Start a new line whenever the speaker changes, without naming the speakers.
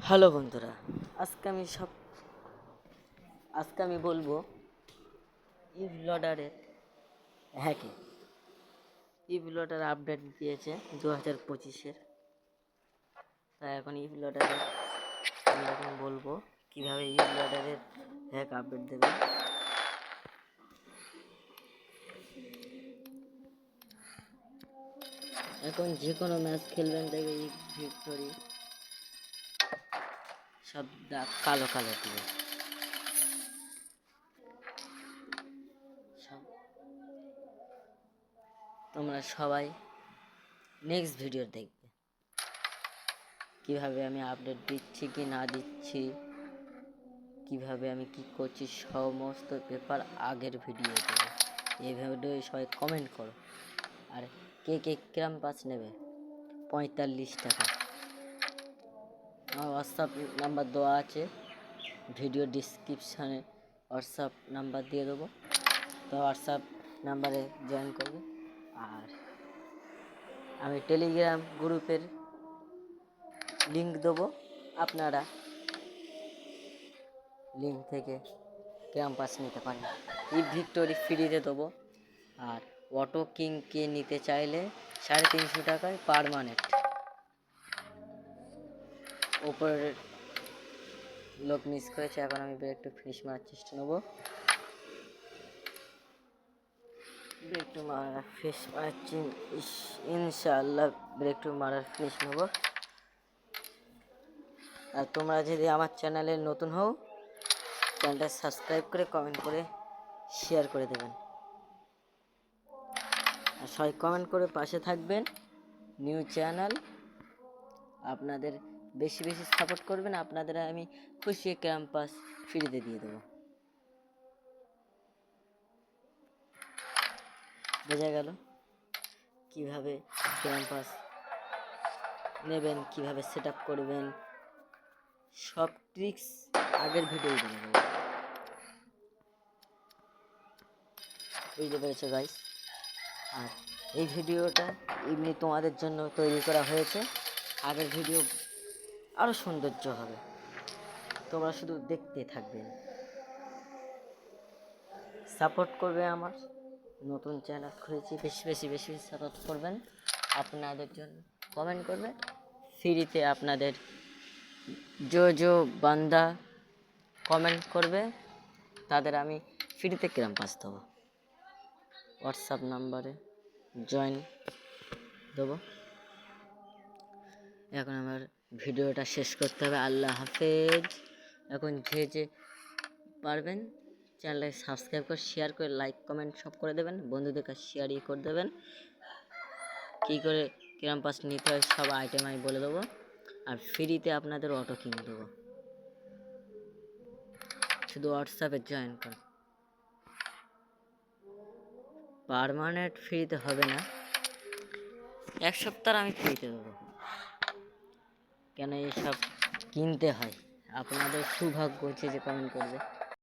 Hello বন্ধুরা, আজকে আমি বলবো ইভ লোডারের হ্যাকে। ইভ লোডার আপডেট দিয়েছে 2025-এর। তাই এখন ইভ লোডারের আমি এখন বলবো কীভাবে ইভ লোডারের হ্যাক আপডেট দেবে। এখন যে কোনো ম্যাচ খেলবেন দেখবে ইভ ভিক্টোরি সব দাগ কালো কালো দিবে। তোমরা সবাই নেক্সট ভিডিও দেখবে কিভাবে আমি আপডেট দিচ্ছি কি না দিচ্ছি, কিভাবে আমি কি করছি, সমস্ত পেপার আগের ভিডিও দেবে। এই ভিডিও সবাই কমেন্ট করো। আর কে কে কিরাম পাস নেবে? 45 টাকা। আমার হোয়াটসঅ্যাপ নাম্বার দেওয়া আছে, ভিডিও ডিসক্রিপশানে হোয়াটসঅ্যাপ নাম্বার দিয়ে দেবো, তো হোয়াটসঅ্যাপ নাম্বারে জয়েন করবে। আর আমি টেলিগ্রাম গ্রুপের লিঙ্ক দেবো, আপনারা লিঙ্ক থেকে ক্যাম্পাস নিতে পারেন। ইভ ভিক্টোরি ফ্রিতে দেবো। আর অটো কিংকে নিতে চাইলে 350 টাকায় পারমানেন্ট। ওপরের লোক মিস করেছে, এখন আমি ব্রেক টু ফিনিশ মারার চেষ্টা নেবো। ব্রেক টু মারার ফিনিশ মারছি, ইনশাআল্লাহ ব্রেক টু মারার ফিনিশ নেবো। আর তোমরা যদি আমার চ্যানেলে নতুন হও, চ্যানেলটা সাবস্ক্রাইব করে কমেন্ট করে শেয়ার করে দেবেন। আর সবাই কমেন্ট করে পাশে থাকবেন। নিউ চ্যানেল, আপনাদের বেশি বেশি সাপোর্ট করবেন, আপনাদের আমি খুশি ক্যাম্পাস ফ্রিতে দিয়ে দেবো। বোঝা গেল কিভাবে ক্যাম্পাস নেবেন, কিভাবে সেট আপ করবেন, সব ট্রিক্স আগের ভিডিও দিয়ে দেবো। বুঝতে পেরেছো গাইস? আর এই ভিডিওটা এমনি তোমাদের জন্য তৈরি করা হয়েছে, আগের ভিডিও আরও সৌন্দর্য হবে, তোমরা শুধু দেখতে থাকবে, সাপোর্ট করবে। আমার নতুন চ্যানেল খুলেছি, বেশি বেশি বেশি সাপোর্ট করবেন। আপনাদের জন্য কমেন্ট করবে ফ্রিতে, আপনাদের জো বান্দা কমেন্ট করবে তাদের আমি ফ্রিতে ক্যাম্পাস দেবো। হোয়াটসঅ্যাপ নাম্বারে জয়েন দেবো। এখন আমার ভিডিওটা শেষ করতে হবে। আল্লাহ হাফেজ। এখন যে পারবেন চ্যানেলটাকে সাবস্ক্রাইব করে শেয়ার করে লাইক কমেন্ট সব করে দেবেন, বন্ধুদের কাছে শেয়ার করে দেবেন। কী করে ক্যাম্পাস নিতে হয় সব আইটেম আমি বলে দেবো। আর ফ্রিতে আপনাদের অটো কিনে দেবো, শুধু হোয়াটসঅ্যাপে জয়েন করুন। পার্মানেন্ট ফ্রিতে হবে না, 1 সপ্তাহ আমি ফ্রিতে দেবো। কেন এসব কিনতে হয়? আপনাদের সৌভাগ্য হচ্ছে যে কমেন্ট করবে।